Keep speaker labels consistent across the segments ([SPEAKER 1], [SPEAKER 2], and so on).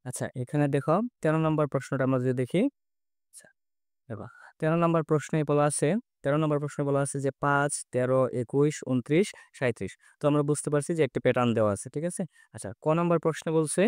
[SPEAKER 1] আচ্ছা, এখানে দেখো 13 নম্বর প্রশ্নটা আমরা যদি দেখি। আচ্ছা, দেখো 13 নম্বর প্রশ্নে বলা আছে 13 নম্বর প্রশ্নে বলা আছে যে 5, 13, 21, 29, 37। তো আমরা বুঝতে পারছি যে একটা প্যাটার্ন দেওয়া আছে, ঠিক আছে। আচ্ছা, ক নম্বর প্রশ্নে বলছে,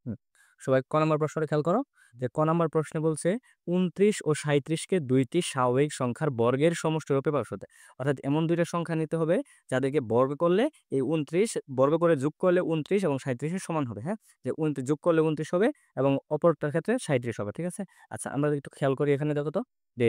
[SPEAKER 1] হুম, সবাই ক নম্বর প্রশ্নটা খেয়াল করো, যে ক নম্বর প্রশ্নে বলছে 29 ও 37কে দুইটি স্বাভাবিক সংখ্যার বর্গের সমষ্টি রূপে প্রকাশ করতে। অর্থাৎ এমন দুইটা সংখ্যা নিতে হবে যাদেরকে বর্গ করলে এই 29 বর্গ করে যোগ করলে 29 এবং 37 এর সমান হবে। হ্যাঁ, যে 29 যোগ করলে 29 হবে এবং অপরটার ক্ষেত্রে 37 হবে, ঠিক আছে। আচ্ছা, আমরা একটু খেয়াল করি, এখানে দেখো তো যে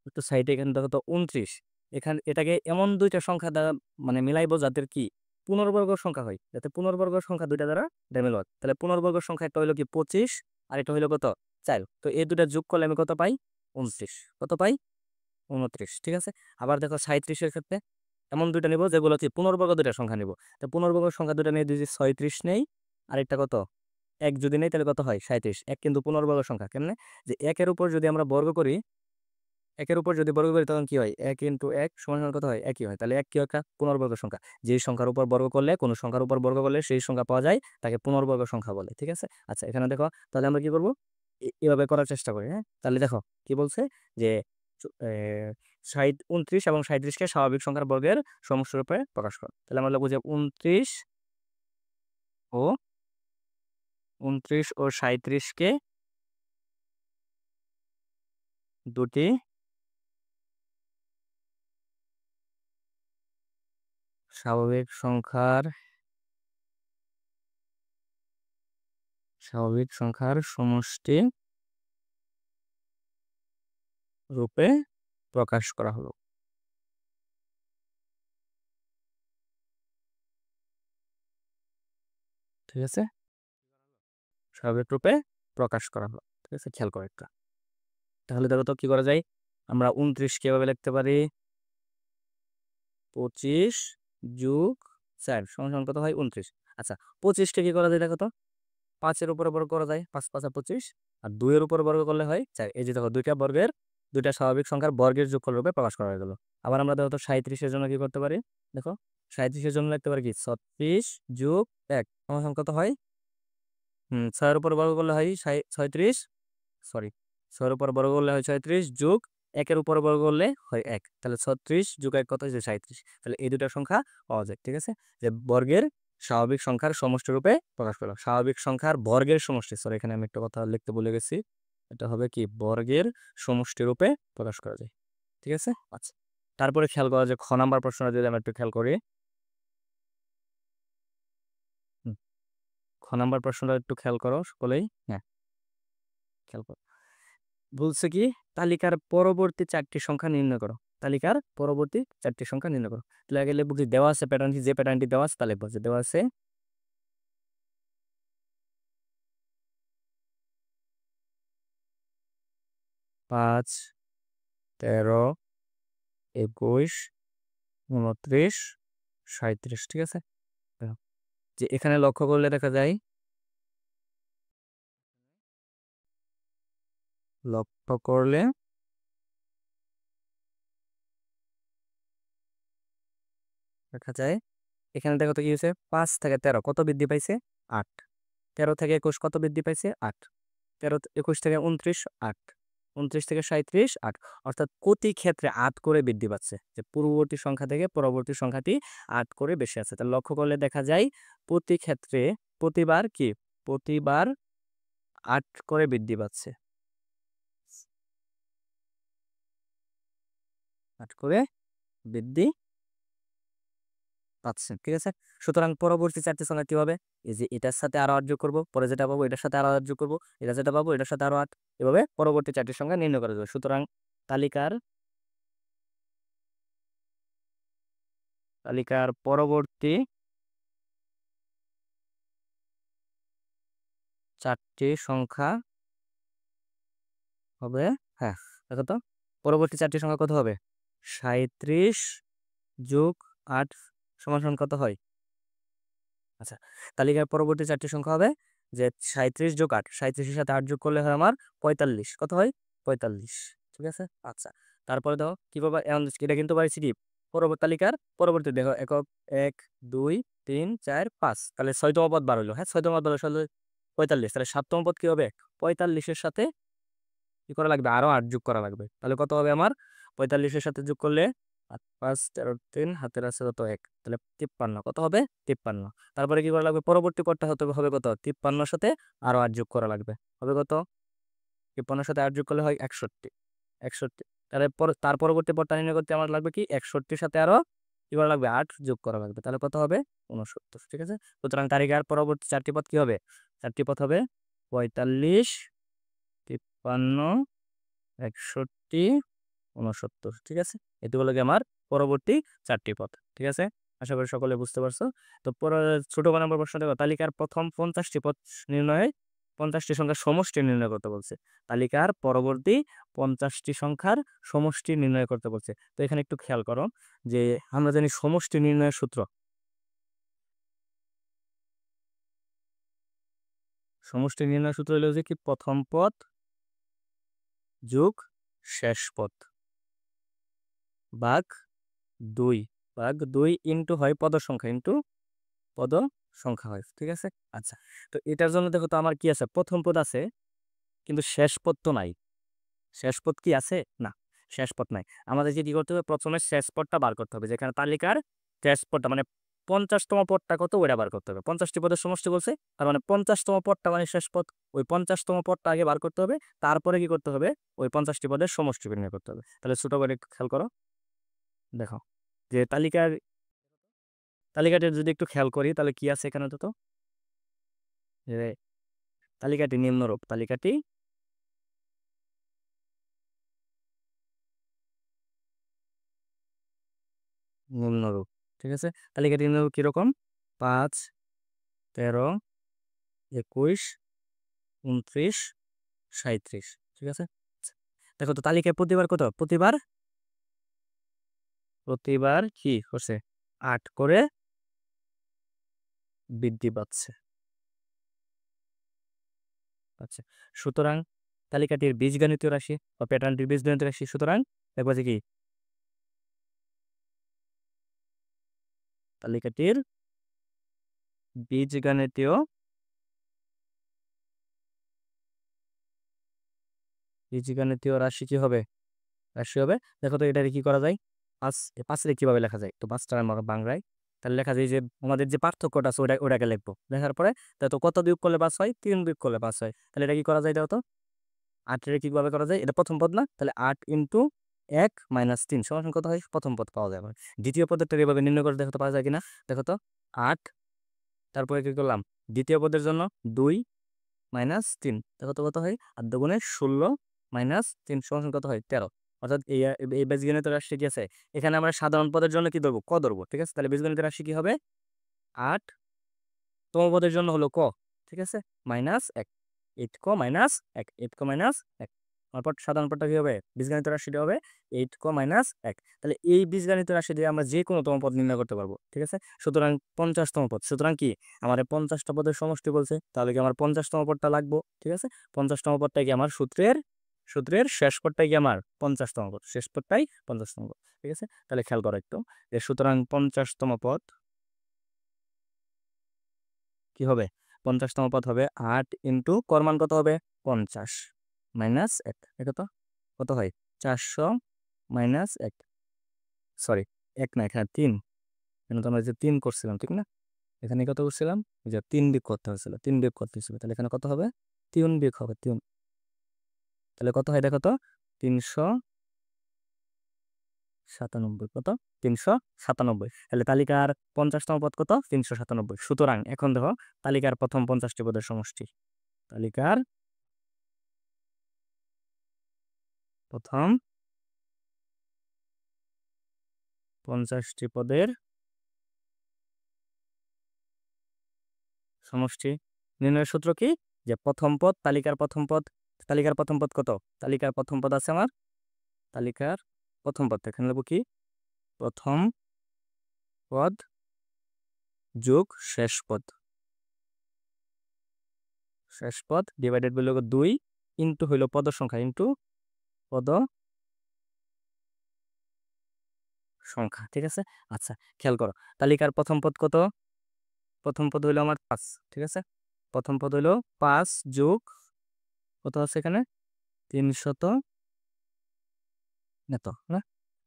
[SPEAKER 1] একটু সাইডে এখানে দেখো তো 29, এখানে এটাকে এমন দুইটা সংখ্যা দ্বারা মানে মিলাইবো যাদের কি পূর্ণবর্গ সংখ্যা হয়, যাতে পূর্ণবর্গ সংখ্যা দুইটা দ্বারা মিল হয়। তাহলে পূর্ণবর্গ সংখ্যা একটা হইলো কি 25 আর এটা হইলো কত 4। তো এই দুটা যোগ করলে আমি কত পাই 29, কত পাই 29, ঠিক আছে। আবার দেখো 37 এর ক্ষেত্রে এমন দুইটা নিব যেগুলো কি পূর্ণবর্গ দুইটা সংখ্যা নিব। তো পূর্ণবর্গ সংখ্যা দুইটা নিয়ে যদি 36 নেই, আরেকটা কত এক যদি নেই, তাহলে কত হয় 37। এক কিন্তু পূর্ণবর্গ সংখ্যা কেমনে, যে একের উপর যদি আমরা বর্গ করি, একের উপর যদি বর্গ করি তখন কি হয়, 1 × 1 সমান সমান কত হয়, একই হয়। তাহলে এক কি একটা পূর্ণবর্গ সংখ্যা, যেই সংখ্যার উপর বর্গ করলে, কোনো সংখ্যার উপর বর্গ করলে সেই সংখ্যা পাওয়া যায়, তাকে পূর্ণবর্গ সংখ্যা বলে, ঠিক আছে। আচ্ছা, এখানে দেখো তাহলে আমরা কি করবো, এভাবে করার চেষ্টা করি। হ্যাঁ, তাহলে দেখো কি বলছে যে 29 এবং 37কে স্বাভাবিক সংখ্যার বর্গের সমষ্টি রূপে প্রকাশ করো। তাহলে আমরা লিখবো যে ও 37কে দুটি স্বাভাবিক সংখ্যার সমষ্টি রূপে প্রকাশ করা হলো, ঠিক আছে। স্বাভাবিক রূপে প্রকাশ করা হলো, ঠিক আছে, খেয়াল করো একটা। তাহলে দেখো তো কি করা যায়, আমরা 29 কিভাবে লিখতে পারি, 25 যোগ 4 সমান সমান কত হয় 29। আচ্ছা, 25কে কি করা যায় দেখো তো, 5-এর উপরে বর্গ করা যায়, 5 5 25, আর 2-এর উপরে বর্গ করলে হয় 4। এই যে দেখো দুইটা স্বাভাবিক সংখ্যার বর্গের যোগফল রূপে প্রকাশ করা হয়ে গেল। আবার আমরা দেখো তো 37-এর জন্য কি করতে পারি, দেখো 37-এর জন্য লিখতে পারি কি 36 যোগ 1 সমান সমান কত হয়, 6-এর উপর বর্গ করলে হয় 36, সরি, 6-এর উপর বর্গ করলে হয় 36 যোগ 1-এর উপর বর্গ করলে হয় 1। তাহলে 36 যোগ 1 কত হচ্ছে 37। তাহলে এই দুটো সংখ্যা পাওয়া যায়, ঠিক আছে। যে বর্গের স্বাভাবিক সংখ্যার সমষ্টি রূপে প্রকাশ পেল, স্বাভাবিক সংখ্যার বর্গের সমষ্টি, সরি এখানে আমি একটা কথা লিখতে ভুলে গেছি, এটা হবে কি বর্গের সমষ্টি রূপে প্রকাশ করা যায়, ঠিক আছে। আচ্ছা, তারপরে খেয়াল করা যে খ নাম্বার প্রশ্নটা যদি আমরা একটু খেয়াল করি, হুম, খ নাম্বার প্রশ্নটা একটু খেয়াল করো সকলেই। হ্যাঁ, খেয়াল করো, বলছে কি তালিকার পরবর্তী 4টি সংখ্যা নির্ণয় করো। তালিকার পরবর্তী 4টি সংখ্যা নির্ণয় করো। তাহলে আগে লিখবো কি দেওয়া আছে প্যাটার্নটি, যে প্যাটার্নটি দেওয়া আছে তা লিখবো, যে দেওয়া আছে 5, 13, 21, 29, 37, ঠিক আছে। দেখো, যে এখানে লক্ষ্য করলে দেখা যায়, লক্ষ্য করলে দেখা যায়, এখানে দেখো তো কি হয়েছে, 5 থেকে 13 কত বৃদ্ধি পাইছে 8, 13 থেকে 21 কত বৃদ্ধি পাইছে 8, 13 21 থেকে 29 8, 29 থেকে 37 8। অর্থাৎ প্রতি ক্ষেত্রে 8 করে বৃদ্ধি পাচ্ছে, যে পূর্ববর্তী সংখ্যা থেকে পরবর্তী সংখ্যাটি 8 করে বেশি আছে। তাহলে লক্ষ্য করলে দেখা যায় প্রতি ক্ষেত্রে প্রতিবার 8 করে বৃদ্ধি পাচ্ছে, 8 করে বৃদ্ধি পাচ্ছে, ঠিক আছে। সুতরাং পরবর্তী 4টি সংখ্যা কি হবে, এই যে এটার সাথে আরো 8 যোগ করবো, পরে যেটা পাবো এটার সাথে আরো 8 যোগ করবো, এটা যেটা পাবো এটার সাথে আরো 8, এভাবে পরবর্তী 4টি সংখ্যা নির্ণয় করা যাবে। সুতরাং তালিকার তালিকার পরবর্তী 4টি সংখ্যা হবে, হ্যাঁ দেখো তো পরবর্তী 4টি সংখ্যা কত হবে, 37 যোগ 8 সমান সমান কত হয়। আচ্ছা, তালিকার পরবর্তী 4টি সংখ্যা হবে যে 37 যোগ 8, 37-এর সাথে 8 যোগ করলে হয় আমার 45, কত হয় 45, ঠিক আছে। আচ্ছা, তারপরে দাও কি পাবা, এটা কিন্তু পাইছি কি পরবর্তী তালিকার পরবর্তী দেখো একক 1 2 3 4 5, তাহলে 6তম পদ বার হলো। হ্যাঁ, 6তম পদ হলো 45, তাহলে 7তম পদ কি হবে? 45-এর সাথে কি করা লাগবে? আরো 8 যোগ করা লাগবে। তাহলে কত হবে আমার? 45-এর সাথে যোগ করলে 8 5 13 3 হাতের আছে কত 1, তাহলে 53। কত হবে? 53। তারপরে কি করা লাগবে? পরবর্তী পদটা হবে কত? 53-এর সাথে আরো 8 যোগ করা লাগবে। হবে কত? 53-এর সাথে 8 যোগ করলে হয় 61। 61, তাহলে তার পরবর্তী পদটা নির্ণয় করতে আমার লাগবে কি? 61-এর সাথে আরো কি করা লাগবে? 8 যোগ করা লাগবে। তাহলে কত হবে? 69। ঠিক আছে। সুতরাং তালিকার পরবর্তী 4টি পদ কি হবে? 4টি পদ হবে 45, 53, 61, 69। ঠিক আছে। এটি হলো গিয়ে আমার পরবর্তী 4টি পদ। ঠিক আছে। আশা করি সকলে বুঝতে পারছো। তো ছোট ক নম্বর প্রশ্ন দেখো, তালিকার প্রথম 50টি পদ নির্ণয়ে 50টি সংখ্যার সমষ্টি নির্ণয় করতে বলছে। তালিকার পরবর্তী 50টি সংখ্যার সমষ্টি নির্ণয় করতে বলছে। তো এখানে একটু খেয়াল করো যে আমরা জানি সমষ্টি নির্ণয়ের সূত্র। সমষ্টি নির্ণয়ের সূত্র হলো যে কি? প্রথম পদ যোগ শেষ পদ ভাগ 2, ভাগ 2 ইন্টু হয় পদ সংখ্যা, ইন্টু পদ সংখ্যা হয়। ঠিক আছে। আচ্ছা, তো এটার জন্য দেখো তো আমার কি আছে? প্রথম পদ আছে কিন্তু শেষ পদ তো নাই। শেষ পদ কি আছে? না, শেষ পদ নাই। আমাদের যে কি করতে হবে? প্রথমে শেষ পদটা বার করতে হবে, যেখানে তালিকার শেষ পদটা মানে 50তম পদটা কত ওইটা বার করতে হবে। 50টি পদের সমষ্টি বলছে, তার মানে 50তম পদটা মানে শেষ পদ। ওই 50তম পদটা আগে বার করতে হবে, তারপরে কি করতে হবে? ওই 50টি পদের সমষ্টি নির্ণয় করতে হবে। তাহলে ছোট করে একটু খেয়াল করো, দেখো যে তালিকাটা যদি একটু খেয়াল করি তাহলে কি আছে এখানে? তো যে তালিকাটি নিম্নরূপ, তালিকাটি নিম্নরূপ। ঠিক আছে। তালিকাটি নিম্নরূপ কিরকম? 5, 13, 21, 29, 37। ঠিক আছে। আচ্ছা, দেখো তো তালিকায় প্রতিবার কত? প্রতিবার প্রতিবার কি করছে? 8 করে বৃদ্ধি পাচ্ছে। আচ্ছা, সুতরাং তালিকাটির বীজগণিতীয় রাশি বা প্যাটার্নটির বীজগণিতীয় রাশি। সুতরাং দেখবো যে কি তালিকাটির বীজগণিতীয় বীজগণিতীয় রাশি কি হবে? রাশি হবে। দেখো তো এটা কি করা যায়? 5 কিভাবে লেখা যায়? তো 5টা আমরা বাংলায় তাহলে লেখা যায় যে আমাদের যে পার্থক্যটা আছে ওটাকে লিখবো। লেখার পরে তো কত বিয়োগ করলে 5 হয়? 3 বিয়োগ করলে 5 হয়। তাহলে এটা কি করা যায়? দাও তো 8 কিভাবে করা যায়? এটা প্রথম পদ না? তাহলে 8 ইন্টু 1 মাইনাস 3 সমান কত হয়? প্রথম পদ পাওয়া যায়। আবার দ্বিতীয় পদের তো এভাবে নির্ণয় করে দেখো তো পাওয়া যায় কিনা। দেখো তো 8, তারপরে কি করলাম? দ্বিতীয় পদের জন্য 2 মাইনাস 3, দেখো তো কত হয়? 8 দুগুণে 16 মাইনাস 3 সমান কত হয়? 13। অর্থাৎ এই বীজগণিতের রাশি কি আছে? এখানে আমরা সাধারণ পদের জন্য কি ধরবো? ক ধরবো। ঠিক আছে। তাহলে বীজগণিতের রাশি কি হবে? 8 তম পদের জন্য হলো ক। ঠিক আছে। মাইনাস 1, 8 ক মাইনাস 1, 8 ক মাইনাস 1। তারপর সাধারণ পদটা কি হবে? বীজগণিত রাশিটা হবে 8 ক মাইনাস 1। তাহলে এই বীজগণিত রাশি দিয়ে আমরা যে কোনো তম পদ নির্ণয় করতে পারবো। ঠিক আছে। সুতরাং 50তম পদ। সুতরাং কি আমার 50টা পদের সমষ্টি বলছে, তাহলে কি আমার 50তম পদটা লাগবো। ঠিক আছে। 50তম পদটা কি আমার সূত্রের শেষ পদটাই কি আমার 50তম পদ, শেষ পদটাই 50তম পদ। ঠিক আছে। তাহলে খেয়াল করো একটু যে সুতরাং 50তম পদ কি হবে? 50তম পদ হবে 8 ইন্টু করমান কত হবে? 50 মাইনাস 1। এটা তো কত হয়? 400 মাইনাস 1, সরি 1 না, এখানে 3। এখানে তো আমরা যে 3 করছিলাম, ঠিক না? এখানে কত করছিলাম? যে 3 বিয়োগ করতে হয়েছিল, 3 বিয়োগ করতে হয়েছিল। তাহলে এখানে কত হবে? 3 বিয়োগ হবে 3। তাহলে কত হয় দেখো তো? 397। কত? 397। তাহলে তালিকার 50তম পদ কত? 397। সুতরাং এখন দেখো তালিকার প্রথম 50টি পদের সমষ্টি। তালিকার প্রথম 50টি পদের সমষ্টি নির্ণয়ের সূত্র কি? যে প্রথম পদ, তালিকার প্রথম পদ কত? তালিকার প্রথম পদ আছে আমার, তালিকার প্রথম পদ এখানে নেবো কি? প্রথম পদ যোগ শেষ পদ ডিভাইডেড বলল 2 ইন্টু হইল পদ সংখ্যা, ইন্টু পদ সংখ্যা, ঠিক আছে। আচ্ছা, খেয়াল করো, তালিকার প্রথম পদ কত? প্রথম পদ হইলো আমার 5, ঠিক আছে। প্রথম পদ হইলো 5 যোগ কত আছে এখানে 300 এত না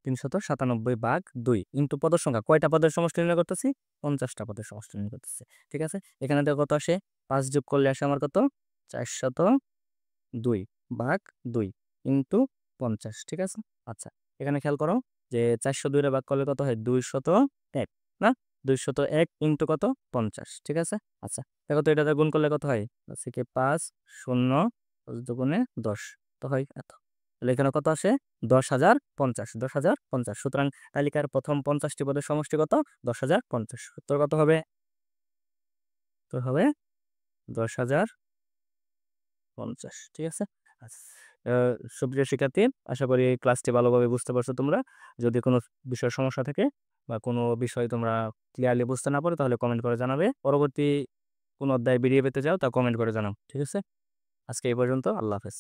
[SPEAKER 1] 397 ভাগ 2 ইন্টু পদের সংখ্যা, কয়টা পদের সমষ্টি নির্ণয় করতেছি? 50টা পদের সমষ্টি নির্ণয় করতেছি, ঠিক আছে। এখানে দেখো কত আসে, 5 যোগ করলে আসে আমার কত 402 ভাগ 2 ইন্টু 50, ঠিক আছে। আচ্ছা, এখানে খেয়াল করো যে 402 রে ভাগ করলে কত হয় 201 না, 201 ইন্টু কত 50, ঠিক আছে। আচ্ছা, দেখো তো এটাতে গুণ করলে কত হয়, আছে কি 5 শূন্য 2 10 তো হয় এত, তাহলে এখানে কত আসে 10,050, 10,050। সুতরাং তালিকার প্রথম 50টি পদের সমষ্টি কত 10,050। উত্তর কত হবে? উত্তর হবে 10,050, ঠিক আছে। আচ্ছা, সুপ্রিয় শিক্ষার্থী, আশা করি এই ক্লাসটি ভালোভাবে বুঝতে পারছো তোমরা। যদি কোনো বিষয়ের সমস্যা থাকে বা কোনো বিষয় তোমরা ক্লিয়ারলি বুঝতে না পারো তাহলে কমেন্ট করে জানাবে। পরবর্তী কোনো অধ্যায় ভিডিও পেতে চাও তা কমেন্ট করে জানাও, ঠিক আছে। আজকে এই পর্যন্ত, আল্লাহ হাফেজ।